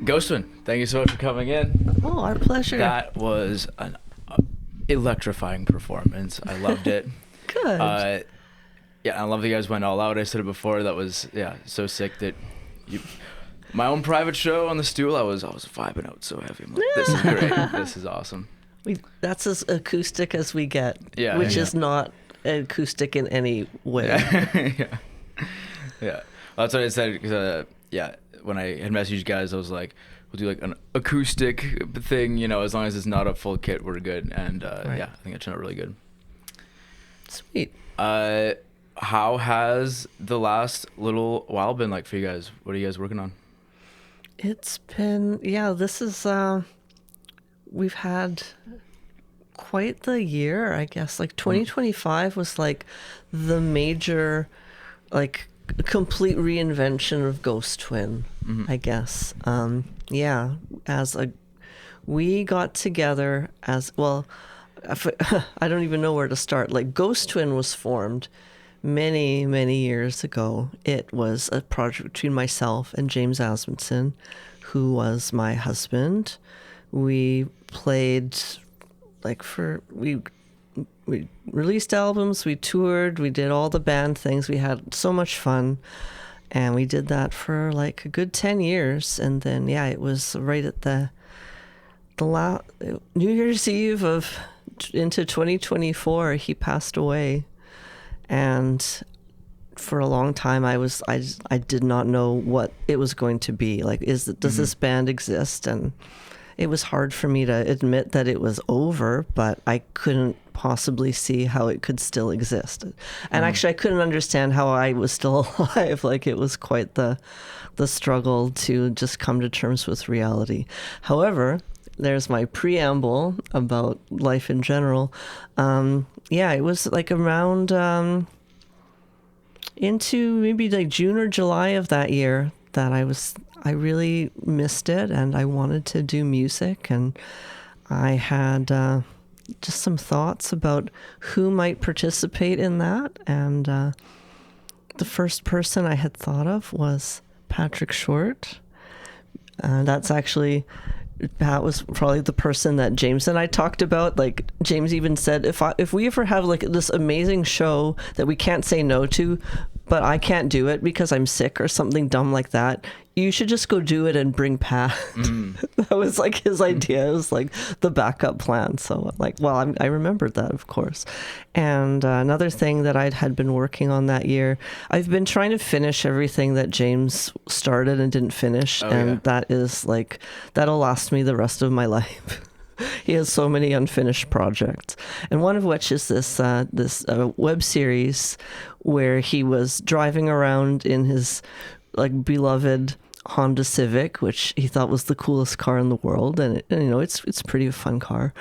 Ghostwin, thank you so much for coming in. Oh, our pleasure. That was an electrifying performance. I loved it. Good. Yeah, I love that you guys went all out. I said it before. That was so sick that you. My own private show on the stool, I was vibing out so heavy. I'm like, this is great. This is awesome. That's as acoustic as we get, yeah, which is not acoustic in any way. Yeah. Well, that's what I said. Cause, when I had messaged you guys, I was like, we'll do like an acoustic thing, as long as it's not a full kit, we're good. And right. I think it turned out really good. Sweet. How has the last little while been like for you guys? What are you guys working on? It's been, this is, we've had quite the year, I guess. Like 2025 was like the major, like, complete reinvention of Ghost Twin, I guess. We got together as, well, I don't even know where to start. Like, Ghost Twin was formed many, many years ago. It was a project between myself and Jaimz Asmundson, who was my husband. We played, we released albums, we toured, we did all the band things. We had so much fun. And we did that for like a good 10 years. And then, it was right at the New Year's Eve into 2024, he passed away. And for a long time, I did not know what it was going to be. Like, does this band exist? And it was hard for me to admit that it was over, but I couldn't possibly see how it could still exist. And actually, I couldn't understand how I was still alive. Like, it was quite the struggle to just come to terms with reality. However, there's my preamble about life in general. It was like around into maybe like June or July of that year that I really missed it, and I wanted to do music, and I had just some thoughts about who might participate in that, and the first person I had thought of was Patrick Short. That was probably the person that Jaimz and I talked about. Like, Jaimz even said, if we ever have like this amazing show that we can't say no to, but I can't do it because I'm sick or something dumb like that, you should just go do it and bring Pat. That was like his idea. It was like the backup plan. So like, well, I remembered that, of course. And another thing that I had been working on that year, I've been trying to finish everything that Jaimz started and didn't finish. That is like, that'll last me the rest of my life. He has so many unfinished projects, and one of which is this web series where he was driving around in his like beloved Honda Civic, which he thought was the coolest car in the world, and it's pretty fun car.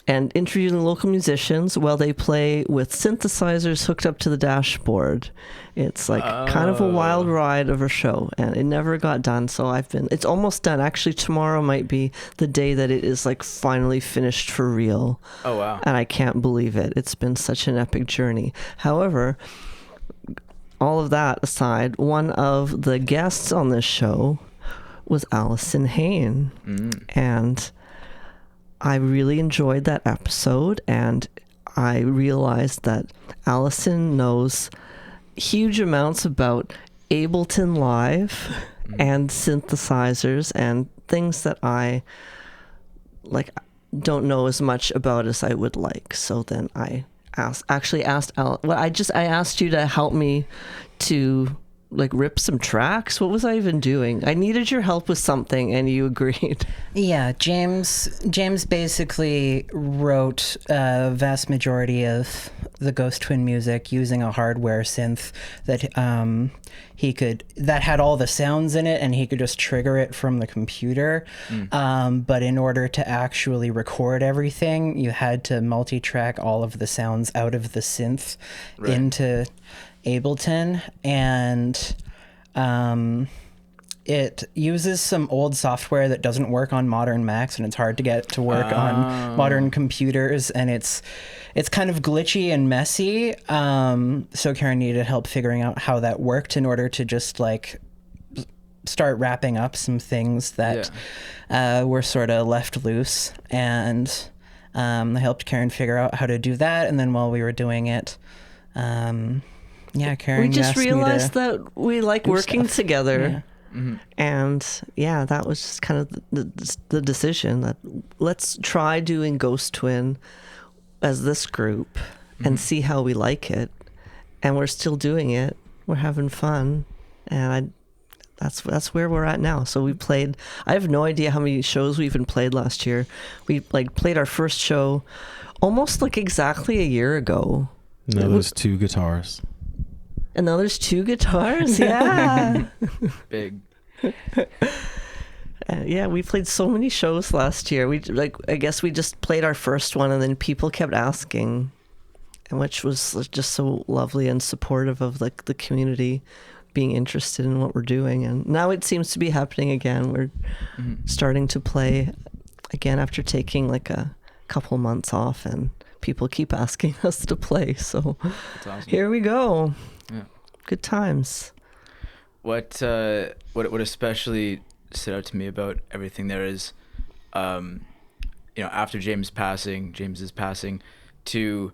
And interviewing local musicians while they play with synthesizers hooked up to the dashboard. It's like kind of a wild ride of a show, and it never got done. So it's almost done. Actually, tomorrow might be the day that it is like finally finished for real. Oh, wow. And I can't believe it. It's been such an epic journey. However, all of that aside, one of the guests on this show was Alison Hain. And I really enjoyed that episode, and I realized that Alison knows huge amounts about Ableton Live and synthesizers and things that I don't know as much about as I would like. So then I asked I asked you to help me to like rip some tracks. What was I even doing? I needed your help with something, and you agreed. Yeah, James basically wrote a vast majority of the Ghost Twin music using a hardware synth that that had all the sounds in it, and he could just trigger it from the computer. But in order to actually record everything, you had to multi-track all of the sounds out of the synth into Ableton, and it uses some old software that doesn't work on modern Macs, and it's hard to get to work on modern computers, and it's kind of glitchy and messy. So Karen needed help figuring out how that worked in order to just like start wrapping up some things that were sort of left loose, and I helped Karen figure out how to do that. And then while we were doing it, Karen, we just realized that we like working together. And that was just kind of the decision that let's try doing Ghost Twin as this group and see how we like it. And we're still doing it. We're having fun. And that's where we're at now. So we played, I have no idea how many shows we even played last year. We played our first show almost exactly a year ago. No, there's 2 guitars. And now there's 2 guitars. Yeah. Big. We played so many shows last year. I guess we just played our first one, and then people kept asking, and which was just so lovely and supportive of the community being interested in what we're doing. And now it seems to be happening again. We're starting to play again after taking a couple months off, and people keep asking us to play. So awesome. Here we go. Yeah. Good times. What especially stood out to me about everything there is, after James's passing, to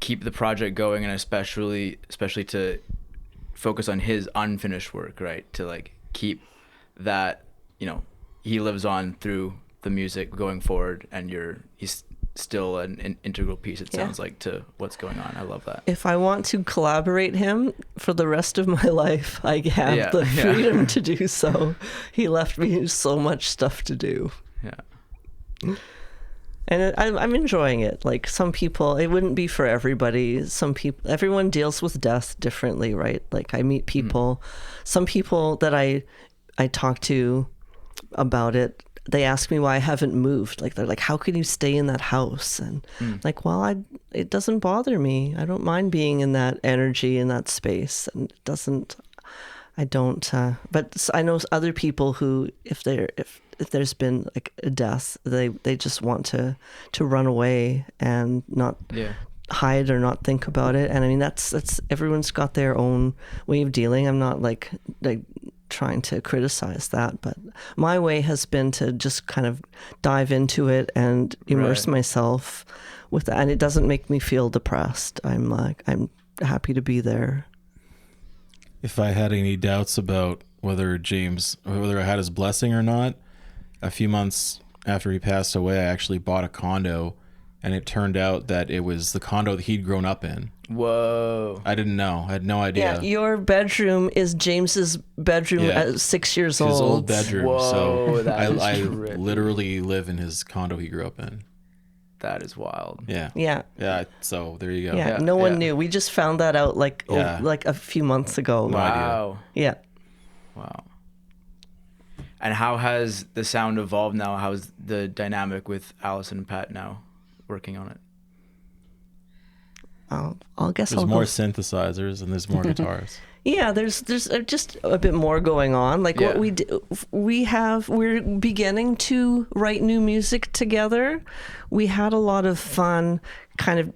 keep the project going, and especially to focus on his unfinished work, right? To keep that, he lives on through the music going forward, and he's still an integral piece, it sounds like, to what's going on. I love that. If I want to collaborate him for the rest of my life, I have the freedom to do so. He left me so much stuff to do. Yeah. And I'm enjoying it. Some people, it wouldn't be for everybody. Everyone deals with death differently, right? I meet people, some people that I talk to about it, they ask me why I haven't moved. They're like, how can you stay in that house? And it doesn't bother me. I don't mind being in that energy, in that space. And I don't, but I know other people who, if there's been a death, they just want to run away and not hide or not think about it. And I mean, that's everyone's got their own way of dealing. I'm not trying to criticize that, but my way has been to just kind of dive into it and immerse myself with that, and it doesn't make me feel depressed. I'm happy to be there. If I had any doubts about whether I had his blessing or not, a few months after he passed away, I actually bought a condo, and it turned out that it was the condo that he'd grown up in. Whoa. I didn't know. I had no idea. Yeah, your bedroom is James's bedroom at 6 years old. His old bedroom. Whoa, so I literally live in his condo he grew up in. That is wild. Yeah. Yeah. Yeah. So there you go. Yeah. No one knew. We just found that out a few months ago. No wow. idea. Yeah. Wow. And how has the sound evolved now? How's the dynamic with Alison and Pat now working on it? There's more synthesizers and there's more guitars. Yeah, there's just a bit more going on. What we do, we're beginning to write new music together. We had a lot of fun kind of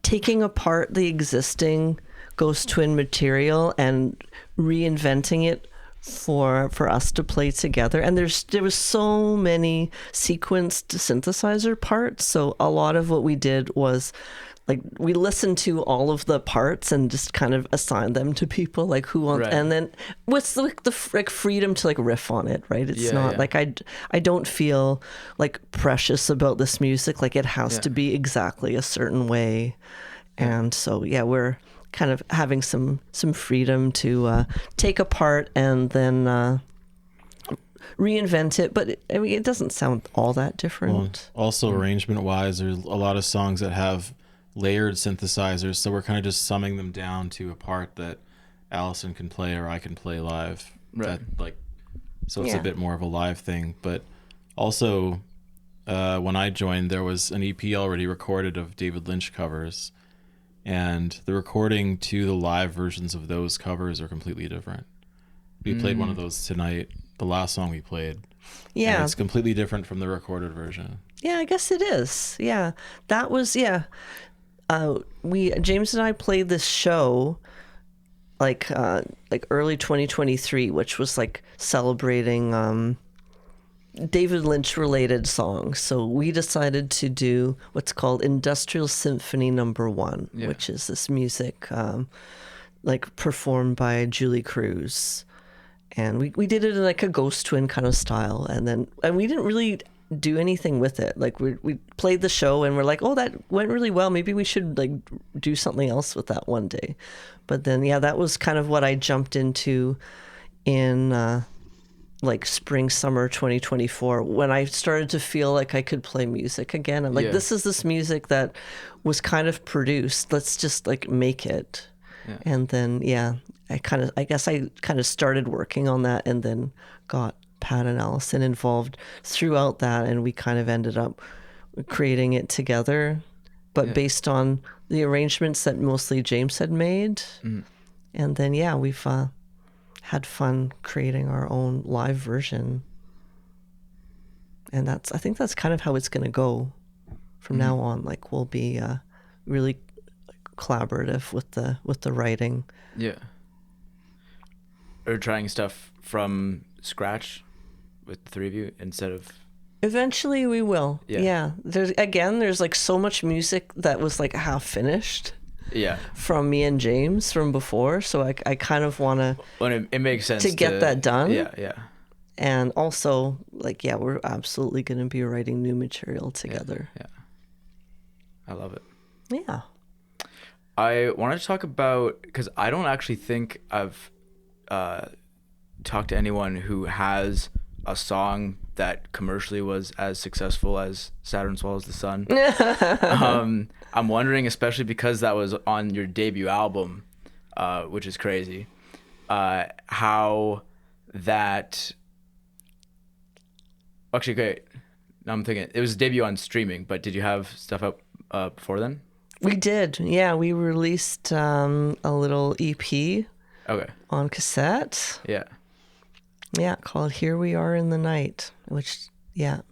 taking apart the existing Ghost Twin material and reinventing it for us to play together. And there was so many sequenced synthesizer parts. So a lot of what we did was we listened to all of the parts and just kind of assigned them to people who wants, and then with the freedom to riff on it, right? It's not I don't feel precious about this music. It has to be exactly a certain way. And so we're kind of having some freedom to take apart and then reinvent it. But I mean, it doesn't sound all that different. Well, also, arrangement-wise, there's a lot of songs that have layered synthesizers, so we're kind of just summing them down to a part that Alison can play or I can play live. Right. So it's a bit more of a live thing. But also, when I joined, there was an EP already recorded of David Lynch covers, and the recording to the live versions of those covers are completely different. We played one of those tonight, the last song we played. Yeah. And it's completely different from the recorded version. Yeah, I guess it is. Yeah. That was, James and I played this show like early 2023, which was like celebrating David Lynch related songs. So we decided to do what's called Industrial Symphony Number 1, which is this music like performed by Julie Cruz. And we did it in like a Ghost Twin kind of style. And we didn't really do anything with it. Like we played the show and we're like, oh, that went really well. Maybe we should like do something else with that one day. But then, that was kind of what I jumped into in like spring, summer 2024, when I started to feel like I could play music again. I'm like, this is this music that was kind of produced. Let's just like make it. Yeah. And then, I guess I kind of started working on that and then got Pat and Alison involved throughout that. And we kind of ended up creating it together, but based on the arrangements that mostly James had made. And then, we've had fun creating our own live version. And I think that's kind of how it's going to go from now on. Like we'll be really collaborative with the writing. Yeah. Or trying stuff from scratch with the three of you instead of... Eventually we will. Yeah. There's like so much music that was like half finished. Yeah. From me and James from before. So I kind of want to... Well, it makes sense to get that done. Yeah. And also, like, we're absolutely going to be writing new material together. Yeah. I love it. Yeah. I wanted to talk about, because I don't actually think I've talked to anyone who has a song that commercially was as successful as Saturn Swallows the Sun. I'm wondering, especially because that was on your debut album, which is crazy, how that... Actually, great. Now I'm thinking, it was a debut on streaming, but did you have stuff up before then? We did. Yeah, we released a little EP on cassette. Yeah. Yeah, called Here We Are in the Night, which, and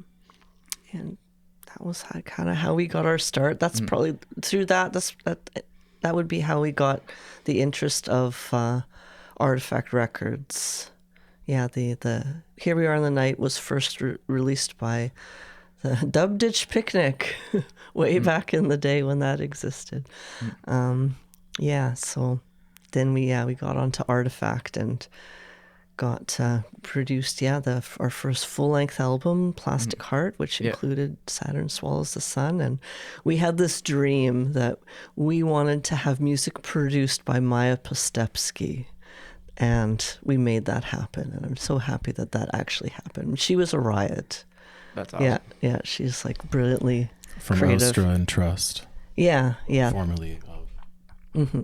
that was kind of how we got our start. That's probably through that would be how we got the interest of Artifact Records. Yeah, the Here We Are in the Night was first released by the Dub Ditch Picnic way back in the day when that existed. So then we got onto Artifact and got produced our first full-length album, Plastic Heart, which included Saturn Swallows the Sun. And we had this dream that we wanted to have music produced by Maya Postepsky. And we made that happen. And I'm so happy that actually happened. She was a riot. That's awesome. Yeah. She's like brilliantly from creative. Ostra and Trust. Yeah. Formerly of. Mm-hmm.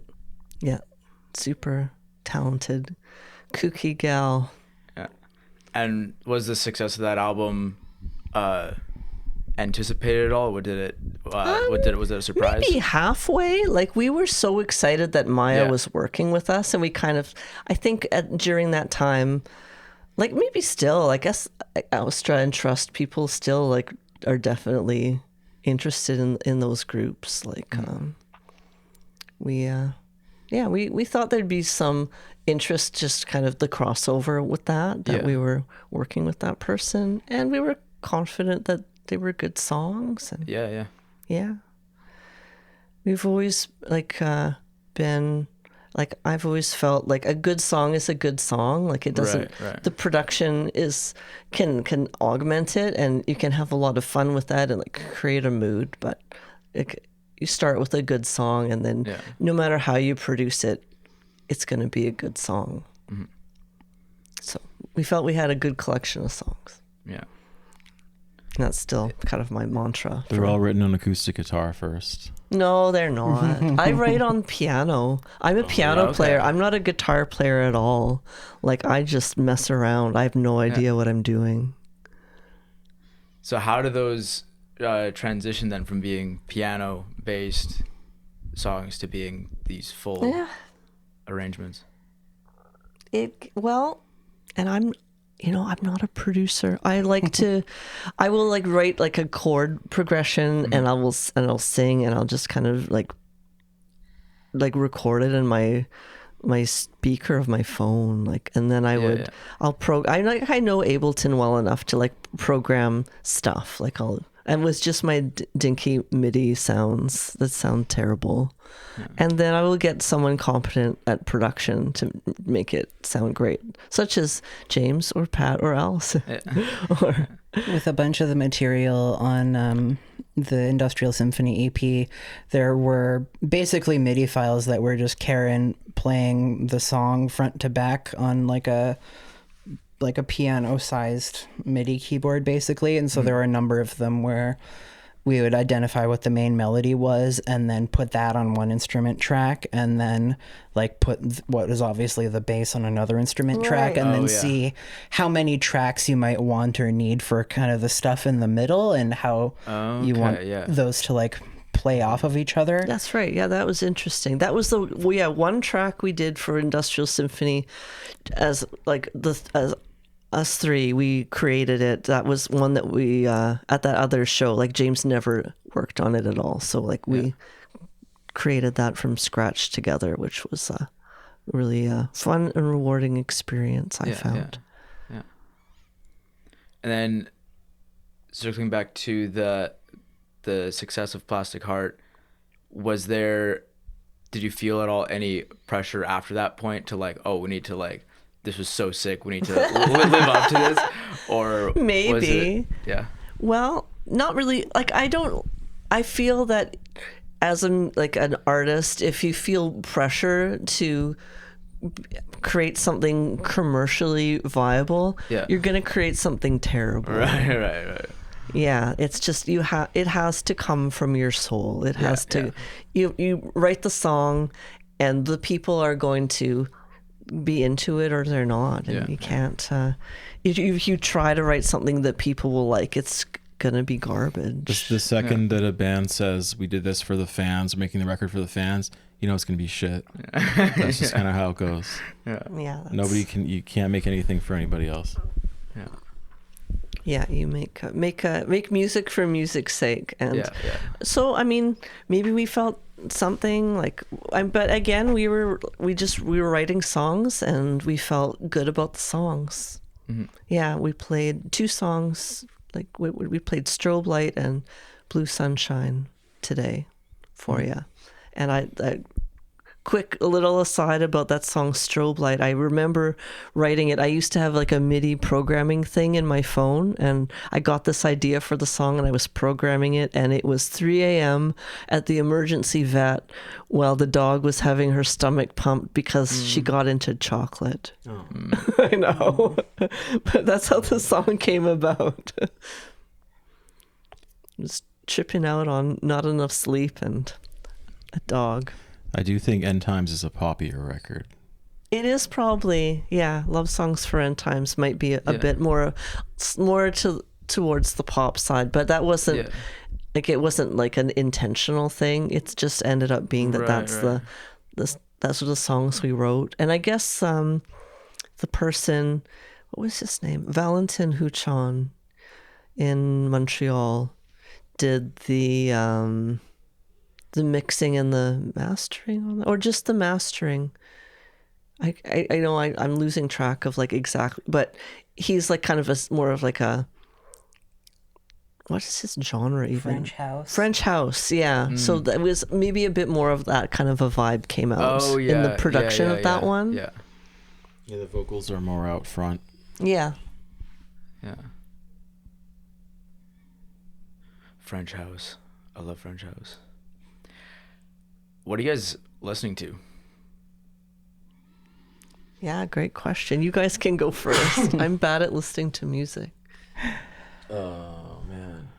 Yeah. Super talented, kooky gal. Yeah. And was the success of that album anticipated at all? Was it a surprise? Maybe halfway. Like, we were so excited that Maya was working with us, and we kind of, I think during that time, like, maybe still, I guess Ostra and Trust people still like are definitely interested in those groups. Like, we thought there'd be some interest, just kind of the crossover with that we were working with that person, and we were confident that they were good songs. And yeah. We've always been like, I've always felt like a good song is a good song. Like, it doesn't, the production can augment it, and you can have a lot of fun with that and like create a mood, but you start with a good song, and then no matter how you produce it, it's going to be a good song. Mm-hmm. So we felt we had a good collection of songs. Yeah. And that's still kind of my mantra. They're all written on acoustic guitar first. No, they're not. I write on piano. I'm a piano player. I'm not a guitar player at all. Like, I just mess around. I have no idea what I'm doing. So how do those transition then from being piano-based songs to being these full arrangements? And I'm not a producer. I will like write like a chord progression, and I'll sing, and I'll just kind of like record it in my speaker of my phone, like, and then I know Ableton well enough to like program stuff. Like and with just my dinky MIDI sounds that sound terrible. Yeah. And then I will get someone competent at production to make it sound great, such as James or Pat or Alison. Yeah. With a bunch of the material on the Industrial Symphony EP, there were basically MIDI files that were just Karen playing the song front to back on like a piano-sized MIDI keyboard, basically. And so there were a number of them where we would identify what the main melody was and then put that on one instrument track, and then like put what was obviously the bass on another instrument track, and see how many tracks you might want or need for kind of the stuff in the middle, and how you want those to like play off of each other. That's right. Yeah, that was interesting. That was one track we did for Industrial Symphony as us three, we created it. That was one that we at that other show, like James never worked on it at all, so like we created that from scratch together, which was a really fun and rewarding experience, I found. Yeah. And then circling back to the success of Plastic Heart, did you feel at all any pressure after that point to like, oh, we need to like, this was so sick, we need to live up to this? Or maybe. Well, not really. Like, I feel that as an artist, if you feel pressure to create something commercially viable, you're going to create something terrible. Right. Yeah, it's just it has to come from your soul. It has to. You write the song, and the people are going to be into it or they're not, and you can't. If you try to write something that people will like, it's gonna be garbage. The second that a band says we did this for the fans, making the record for the fans, you know it's gonna be shit. That's just kind of how it goes. You can't make anything for anybody else. You make music for music's sake, and so I mean, maybe we felt something like, but again, we were writing songs, and we felt good about the songs. We played 2 songs, like we played Strobe Light and Blue Sunshine today for you. And I quick little aside about that song Strobe Light, I remember writing it. I used to have like a MIDI programming thing in my phone, and I got this idea for the song and I was programming it, and it was 3 a.m. at the emergency vet while the dog was having her stomach pumped because she got into chocolate. I know. But that's how the song came about. Just tripping out on not enough sleep and a dog. I do think End Times is a poppier record. It is probably, Love Songs for End Times might be a bit more towards the pop side, but that wasn't like, it wasn't like an intentional thing. It just ended up being that's what the songs we wrote. And I guess the person, what was his name? Valentin Huchon in Montreal did the mixing and the mastering on that, or just the mastering. I know I'm losing track of like exactly, but he's like kind of more of like a, what is his genre even? French house, yeah. So that was maybe a bit more of that kind of a vibe came out in the production of that one. Yeah, the vocals are more out front. Yeah. French house. I love French house. what are you guys listening to? Yeah, great question. You guys can go first. I'm bad at listening to music. Oh man.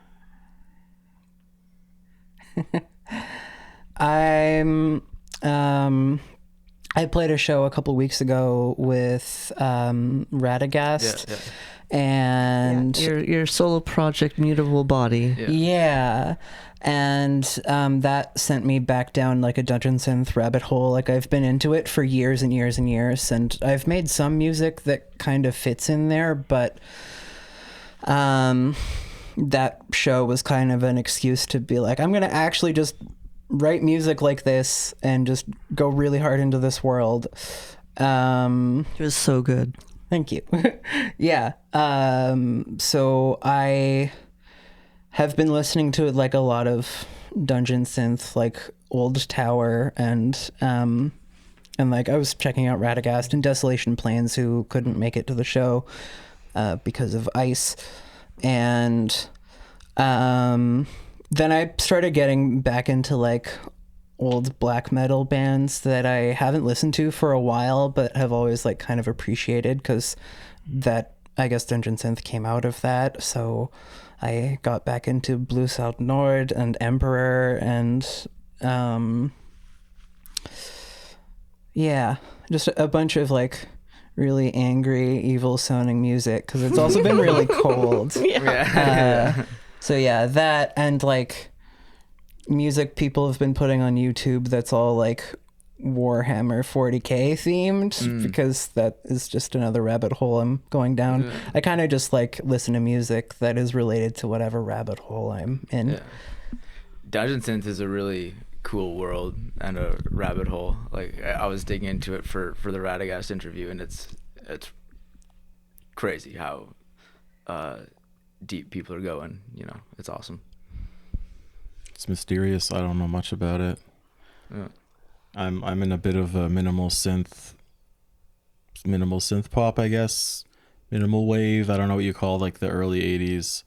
I played a show a couple weeks ago with Radagast. Yeah. And Your solo project, Mutable Body. yeah. And that sent me back down like a dungeon synth rabbit hole. Like I've been into it for years and years and years, and I've made some music that kind of fits in there, but that show was kind of an excuse to be like, I'm gonna actually just write music like this and just go really hard into this world. It was so good. Thank you. Yeah. So I have been listening to like a lot of dungeon synth, like Old Tower, and like I was checking out Radagast and Desolation Plains, who couldn't make it to the show because of ice, and then I started getting back into like old black metal bands that I haven't listened to for a while, but have always like kind of appreciated, because that, I guess, dungeon synth came out of that. So I got back into Blue South Nord and Emperor, and yeah, just a bunch of like really angry, evil sounding music, because it's also been really cold. So yeah, that, and like music people have been putting on YouTube that's all like Warhammer 40k themed, because that is just another rabbit hole I'm going down. I kind of just like listen to music that is related to whatever rabbit hole I'm in. Dungeon synth is a really cool world and a rabbit hole. Like I was digging into it for the Radagast interview, and it's crazy how deep people are going. You know, it's awesome. It's mysterious. I don't know much about it. Yeah. I'm in a bit of a minimal synth pop, I guess. Minimal wave. I don't know what you call like the early 80s.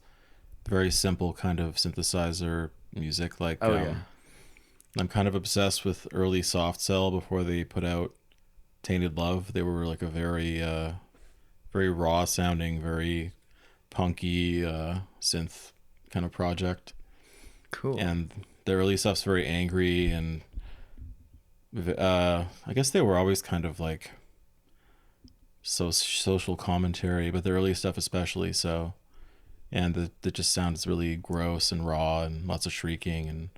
Very simple kind of synthesizer music. Like I'm kind of obsessed with early Soft Cell before they put out Tainted Love. They were like a very very raw sounding, very punky synth kind of project. Cool. And the early stuff's very angry, and I guess they were always kind of like social commentary, but the early stuff especially so. And the just sounds really gross and raw, and lots of shrieking, and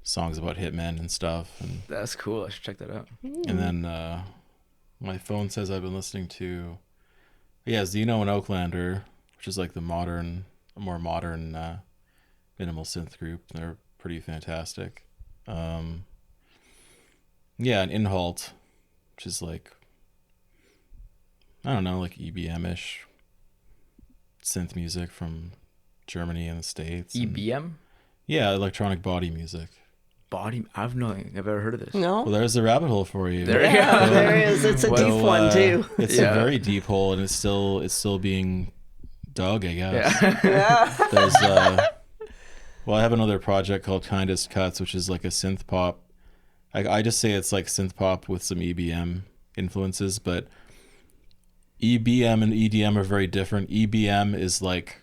songs about hitmen and stuff. And that's cool. I should check that out. And then my phone says I've been listening to Xeno and Oaklander, which is like a more modern minimal synth group. They're pretty fantastic. And Inhalt, which is like, I don't know, like EBM-ish synth music from Germany and the States. EBM? Yeah, electronic body music. I've ever heard of this. No? Well, there's the rabbit hole for you. There you go. There is. It's a deep one too. It's a very deep hole, and it's still being dug, I guess. Yeah. There's I have another project called Kindest Cuts, which is like a synth pop. I just say it's like synth pop with some EBM influences, but EBM and EDM are very different. EBM is like,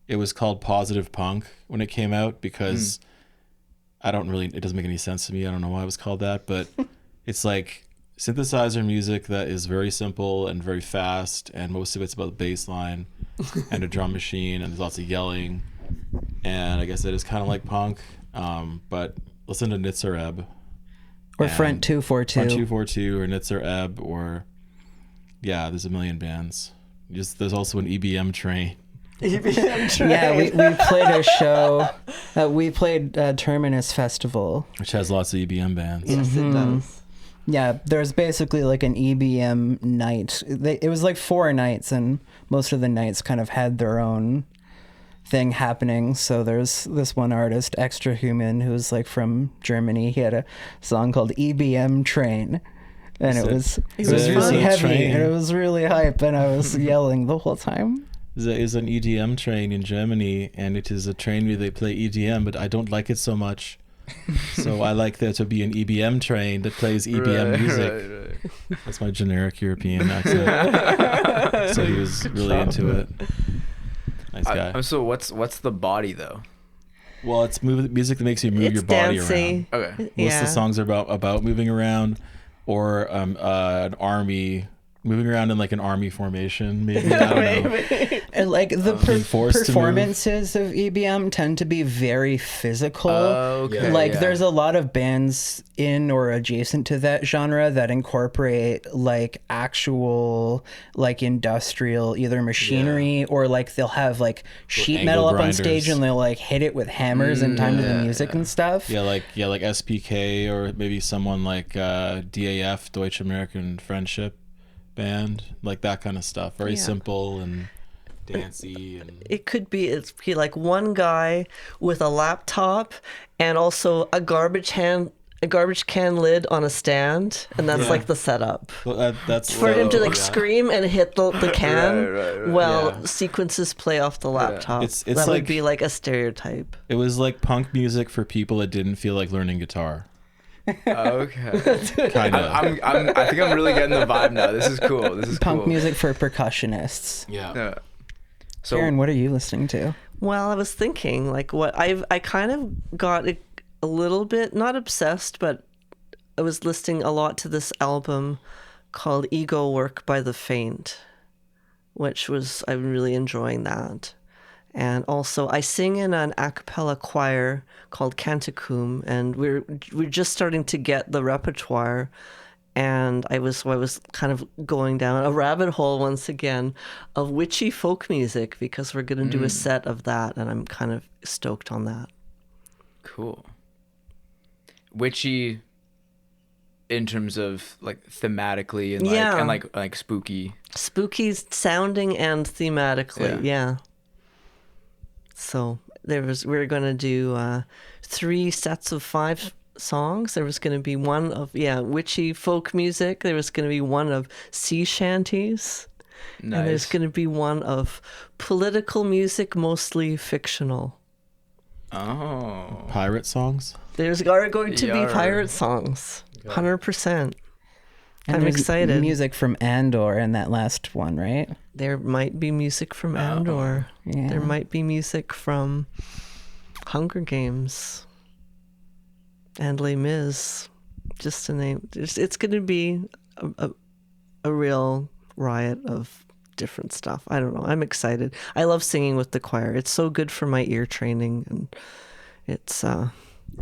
it was called positive punk when it came out, because it doesn't make any sense to me. I don't know why it was called that, but it's like synthesizer music that is very simple and very fast, and most of it's about the bass line and a drum machine, and there's lots of yelling, and I guess it is kind of like punk, but listen to Nitzer Ebb Or Front 242. Front 242 or Nitzer Ebb, or there's a million bands. There's also an EBM train. Yeah, we played a show. We played Terminus Festival, Which has lots of EBM bands. Yes, it does. Yeah, there's basically like an EBM night. It was like 4 nights, and most of the nights kind of had their own thing happening. So there's this one artist, Extra Human, who's like from Germany. He had a song called EBM Train, and it was really heavy, and it was really hype, and I was yelling the whole time. There is an EDM train in Germany, and it is a train where they play EDM, but I don't like it so much. So I like there to be an EBM train that plays EBM music. Right. That's my generic European accent. So he was really into it. Nice guy. So what's the body though? Well, it's music that makes you move It's your body dancey. around. Okay. Most of the songs are about moving around, or an army moving around in like an army formation. Maybe I don't know. And like the Being forced to move. performances of EBM tend to be very physical. Okay. Like yeah. there's a lot of bands in or adjacent to that genre that incorporate like actual like industrial either machinery or like they'll have like sheet angle metal up on grinders. stage and they'll like hit it with hammers in time to the yeah, music and stuff. Yeah, like SPK or maybe someone like DAF, Deutsche American Friendship Band, like that kind of stuff. Very simple and dancey and It could be like one guy with a laptop and also a garbage can lid on a stand, and that's like the setup well, that's for him to like yeah. scream and hit the can Right. while Yeah. sequences play off the laptop. It's that like- would be like a stereotype. It was like punk music for people that didn't feel like learning guitar. Okay. Kind of. I think I'm really getting the vibe now. This is cool. This is Punk cool. music for percussionists. Yeah. So Karen, what are you listening to? Well, I was thinking like what I kind of got a little bit not obsessed, but I was listening a lot to this album called Ego Work by The Faint, which was I'm really enjoying that. And also I sing in an a cappella choir called Canticum, and we're just starting to get the repertoire. And I was kind of going down a rabbit hole once again of witchy folk music because we're going to do a set of that, and I'm kind of stoked on that. cool. Witchy in terms of like thematically and like Yeah. and like spooky. Spooky sounding and thematically, yeah. So we're going to do 3 sets of 5 songs. There was going to be one of witchy folk music. There was going to be one of sea shanties. Nice. And there's going to be one of political music, mostly fictional. Oh. Pirate songs. There's are going to be Yarr. pirate songs, 100%. And I'm there's excited. Music from Andor in that last one, right? There might be music from Andor. Yeah. There might be music from Hunger Games and Les Mis, just to name. It's going to be a real riot of different stuff. I don't know. I'm excited. I love singing with the choir. It's so good for my ear training, and it's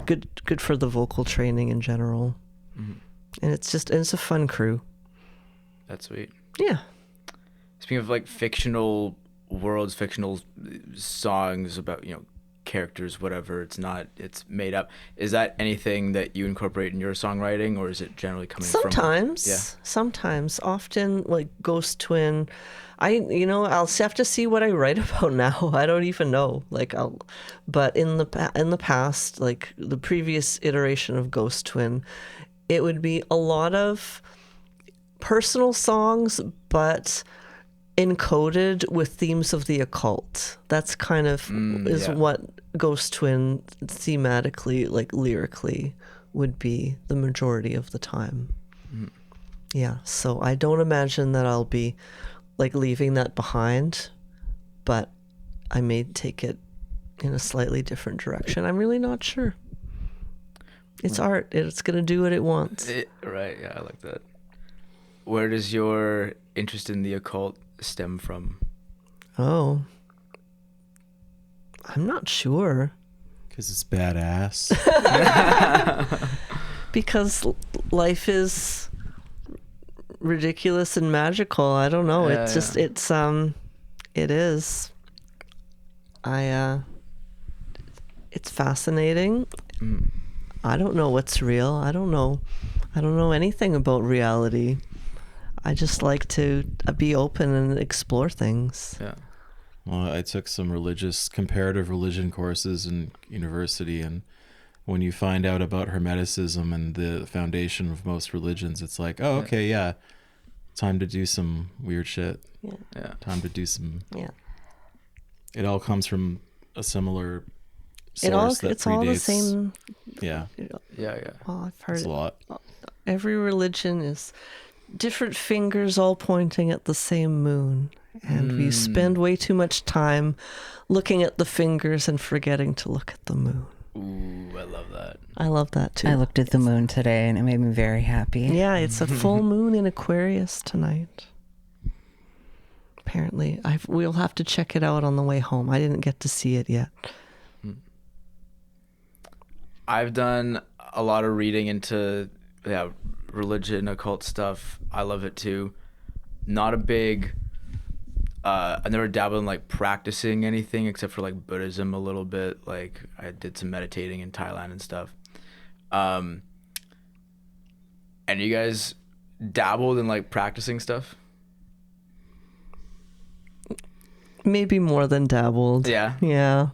good for the vocal training in general. Mm-hmm. And it's a fun crew. That's sweet. Yeah. Speaking of like fictional worlds, fictional songs about, characters, whatever, it's made up. Is that anything that you incorporate in your songwriting, or is it generally coming Sometimes, from? sometimes, often like Ghost Twin. I'll have to see what I write about now. I don't even know. But in the past, like the previous iteration of Ghost Twin, it would be a lot of personal songs, but encoded with themes of the occult. That's kind of what Ghost Twin thematically, like lyrically, would be the majority of the time. Yeah, so I don't imagine that I'll be like leaving that behind, but I may take it in a slightly different direction. I'm really not sure. It's art. It's going to do what it wants. Right, yeah, I like that. Where does your interest in the occult stem from? Oh. I'm not sure. Because it's badass. Because life is ridiculous and magical. I don't know. Yeah, It is. It's fascinating. I don't know what's real. I don't know anything about reality. I just like to be open and explore things. Yeah. Well, I took some comparative religion courses in university, and when you find out about Hermeticism and the foundation of most religions, it's like, oh, okay, yeah, time to do some weird shit. Yeah. Time to do some. Yeah. It all comes from a similar source that it's all the predates- same. Yeah, Yeah. Well, I've heard it's a lot. every religion is different fingers all pointing at the same moon. And we spend way too much time looking at the fingers and forgetting to look at the moon. Ooh, I love that. I love that too. I looked at the moon today and it made me very happy. Yeah, it's a full moon in Aquarius tonight. Apparently, we'll have to check it out on the way home. I didn't get to see it yet. I've done a lot of reading into religion, occult stuff. I love it too. Not a big I never dabbled in like practicing anything except for like Buddhism a little bit. Like I did some meditating in Thailand and stuff. And you guys dabbled in like practicing stuff? Maybe more than dabbled. Yeah. Yeah.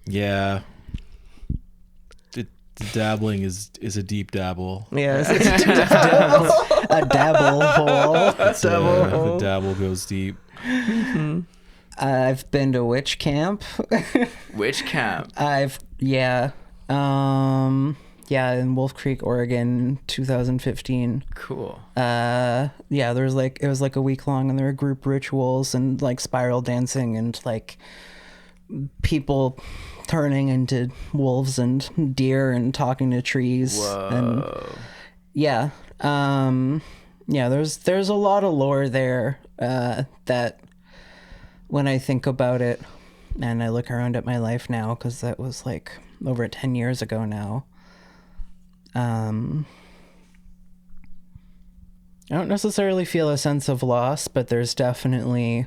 Yeah. The dabbling is a deep dabble. Yeah. A dabble hole. The dabble goes deep. I've been to witch camp. Which camp? In Wolf Creek, Oregon, 2015. Cool. It was like a week long, and there were group rituals and like spiral dancing and like people turning into wolves and deer and talking to trees. Whoa. And there's a lot of lore there that when I think about it and I look around at my life now, because that was like over 10 years ago now, I don't necessarily feel a sense of loss, but there's definitely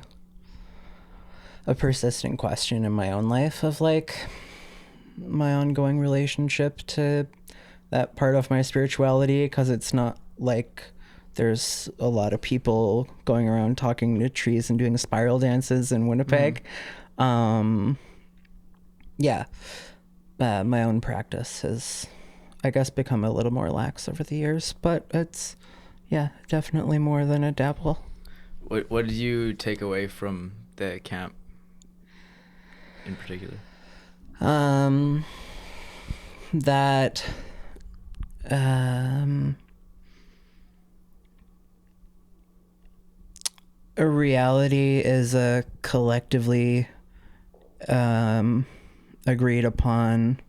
a persistent question in my own life of like my ongoing relationship to that part of my spirituality, because it's not like there's a lot of people going around talking to trees and doing spiral dances in Winnipeg. My own practice has, I guess, become a little more lax over the years, but it's, definitely more than a dabble. What did you take away from the camp in particular? That a reality is a collectively agreed upon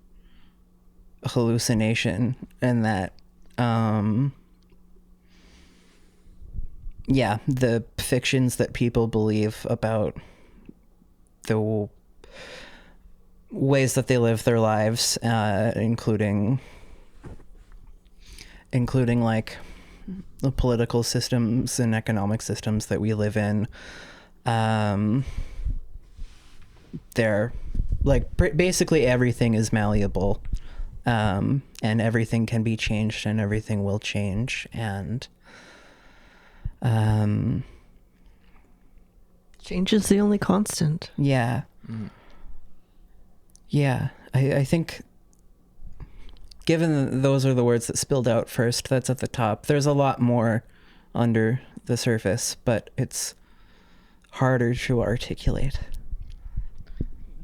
hallucination, and that the fictions that people believe about the ways that they live their lives, including like the political systems and economic systems that we live in, they're like basically everything is malleable, and everything can be changed and everything will change, and Change is the only constant. I think, given those are the words that spilled out first, that's at the top. There's a lot more under the surface, but it's harder to articulate.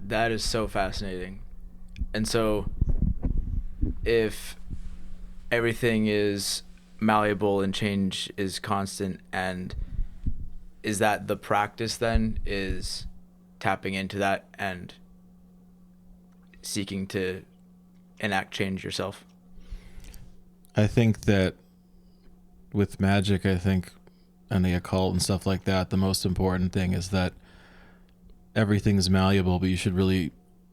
That is so fascinating. And so if everything is malleable and change is constant, and is that the practice then, is tapping into that and seeking to enact change yourself? I think that with magic, and the occult and stuff like that, the most important thing is that everything's malleable, but you should really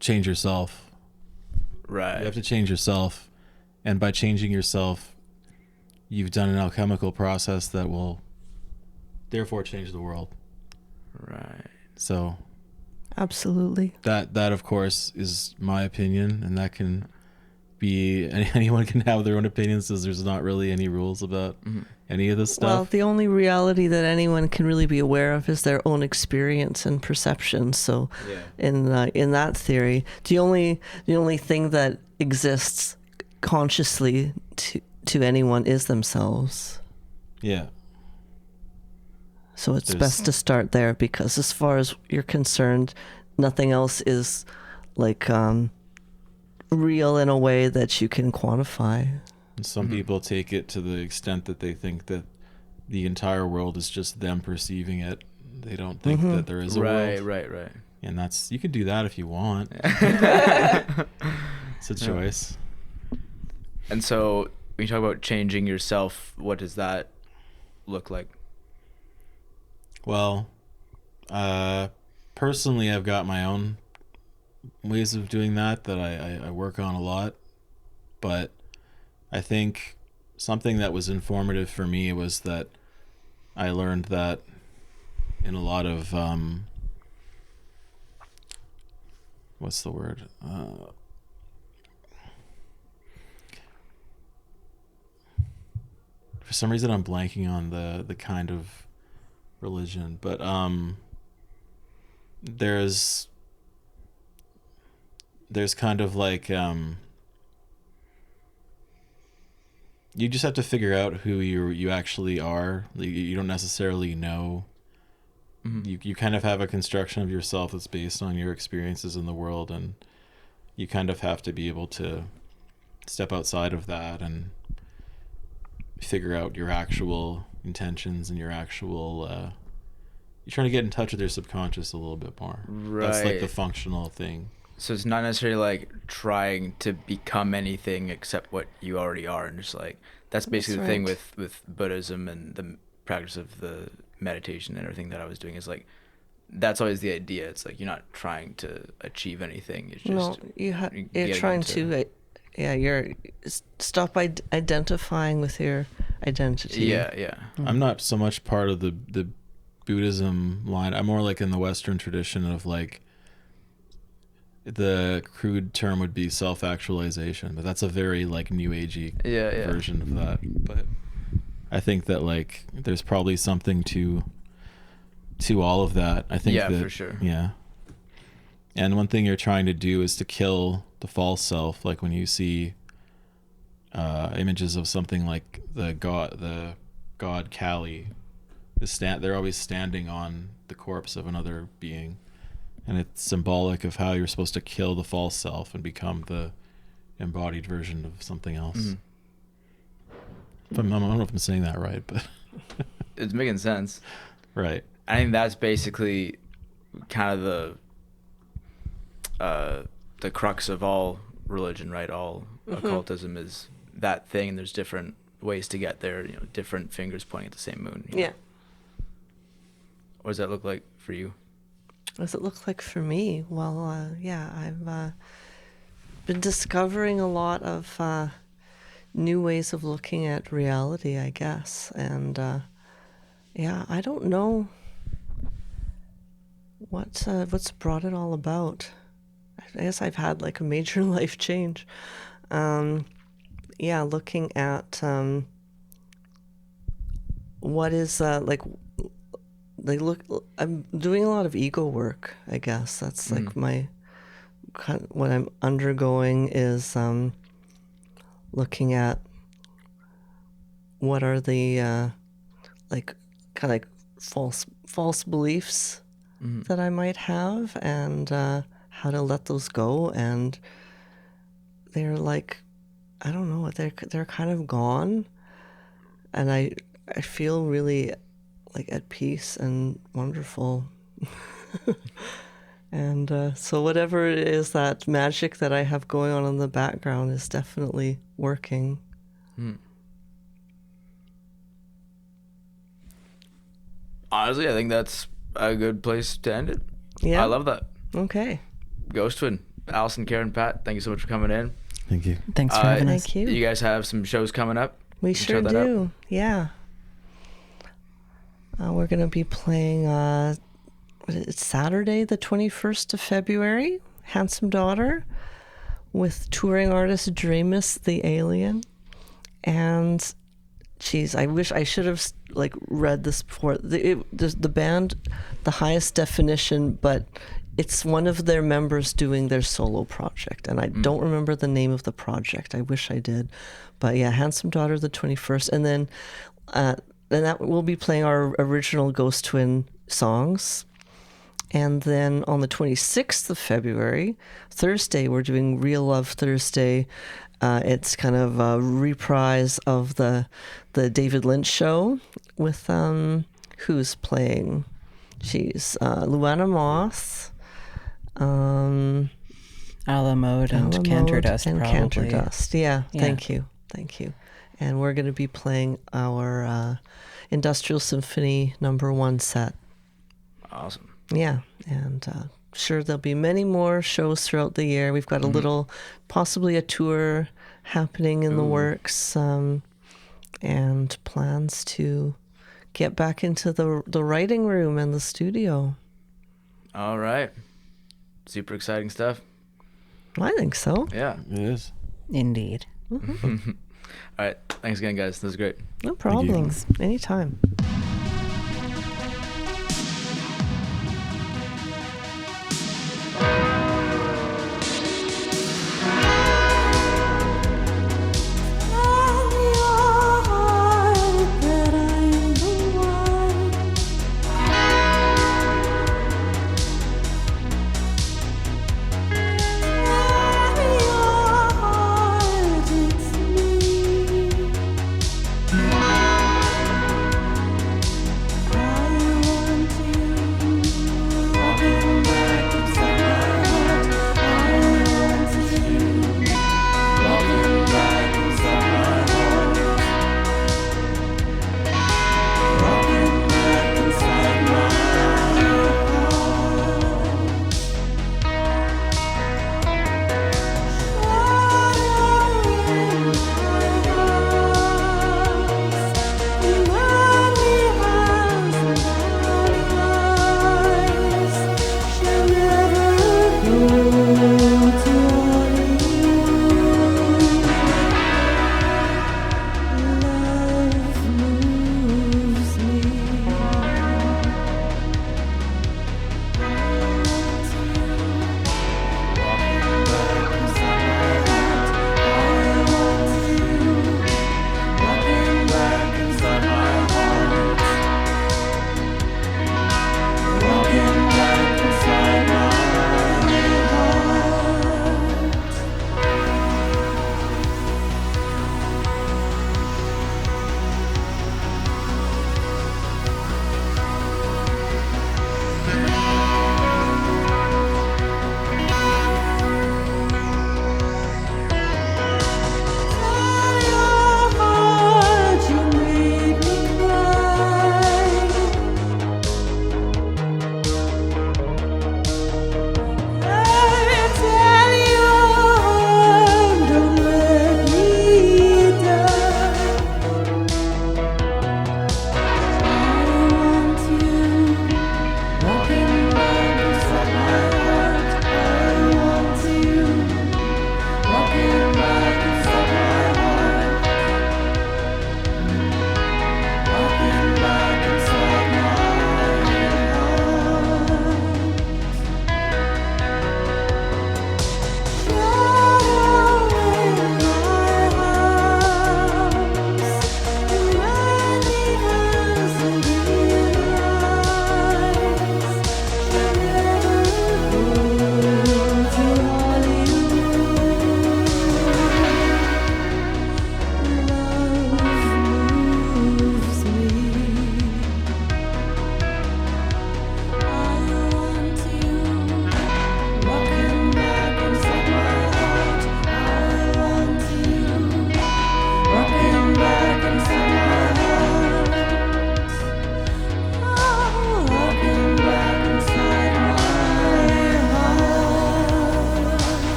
change yourself. Right. You have to change yourself, and by changing yourself, you've done an alchemical process that will therefore change the world. Right. So Absolutely. that of course is my opinion, and that can be, anyone can have their own opinions, as there's not really any rules about any of this Well, stuff. the only reality that anyone can really be aware of is their own experience and perception. So, in that theory, the only thing that exists consciously to anyone is themselves. Yeah. So it's best to start there, because as far as you're concerned, nothing else is like real in a way that you can quantify. And some people take it to the extent that they think that the entire world is just them perceiving it. They don't think that there is a world. Right. And that's, you can do that if you want. It's a choice. And so when you talk about changing yourself, what does that look like? Well, personally, I've got my own ways of doing that I work on a lot. But I think something that was informative for me was that I learned that in a lot of, what's the word? For some reason, I'm blanking on the kind of religion, but there's kind of like you just have to figure out who you actually are. You don't necessarily know. You kind of have a construction of yourself that's based on your experiences in the world, and you kind of have to be able to step outside of that and figure out your actual intentions and your actual you're trying to get in touch with your subconscious a little bit more. Right. That's like the functional thing. So it's not necessarily like trying to become anything except what you already are, and just like that's basically the thing with Buddhism and the practice of the meditation and everything that I was doing is like that's always the idea. It's like you're not trying to achieve anything. It's just you're trying to you're stop identifying with your identity. Yeah. I'm not so much part of the Buddhism line. I'm more like in the Western tradition of like, the crude term would be self-actualization, but that's a very like new agey version of that. But I think that like there's probably something to all of that. I think that, for sure. Yeah. And one thing you're trying to do is to kill the false self. Like when you see images of something like the god Kali, they're always standing on the corpse of another being. And it's symbolic of how you're supposed to kill the false self and become the embodied version of something else. I don't know if I'm saying that right, but It's making sense. Right. I think that's basically kind of the crux of all religion, right? All occultism is that thing, and there's different ways to get there, different fingers pointing at the same moon. Yeah. What does that look like for you? What does it look like for me? Well, I've been discovering a lot of new ways of looking at reality, I guess. And I don't know what's brought it all about. I guess I've had like a major life change. Looking at what is I'm doing a lot of ego work, I guess. That's like what I'm undergoing is looking at what are the false beliefs that I might have, and how to let those go. And they're like, I don't know, they're kind of gone, and I feel really like at peace and wonderful. And so whatever it is, that magic that I have going on in the background is definitely working. Honestly, I think that's a good place to end it. Yeah. I love that. Okay. Ghost Twin, Alison, Karen, Pat, thank you so much for coming in. Thank you. Thanks for having us. Thank you. You guys have some shows coming up? We sure do. Yeah. We're going to be playing it's Saturday, the 21st of February, Handsome Daughter, with touring artist Dreamy, the Alien. And geez, I wish I should have like read this before. The band, The Highest Definition, but it's one of their members doing their solo project, and I don't remember the name of the project. I wish I did. But yeah, Handsome Daughter, the 21st. And then that we'll be playing our original Ghost Twin songs. And then on the 26th of February, Thursday, we're doing Real Love Thursday. It's kind of a reprise of the David Lynch show with who's playing? She's Luana Moss, Ala Mode and Cantor Dust, and probably. Cantor Dust. Yeah, Yeah. thank you. And we're going to be playing our Industrial Symphony #1 set. Awesome. Yeah, and sure there'll be many more shows throughout the year. We've got a little, possibly a tour happening in the works, and plans to get back into the writing room and the studio. All right. Super exciting stuff. I think so. Yeah. It is. Indeed. All right. Thanks again, guys. This was great. No problem. Anytime.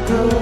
Go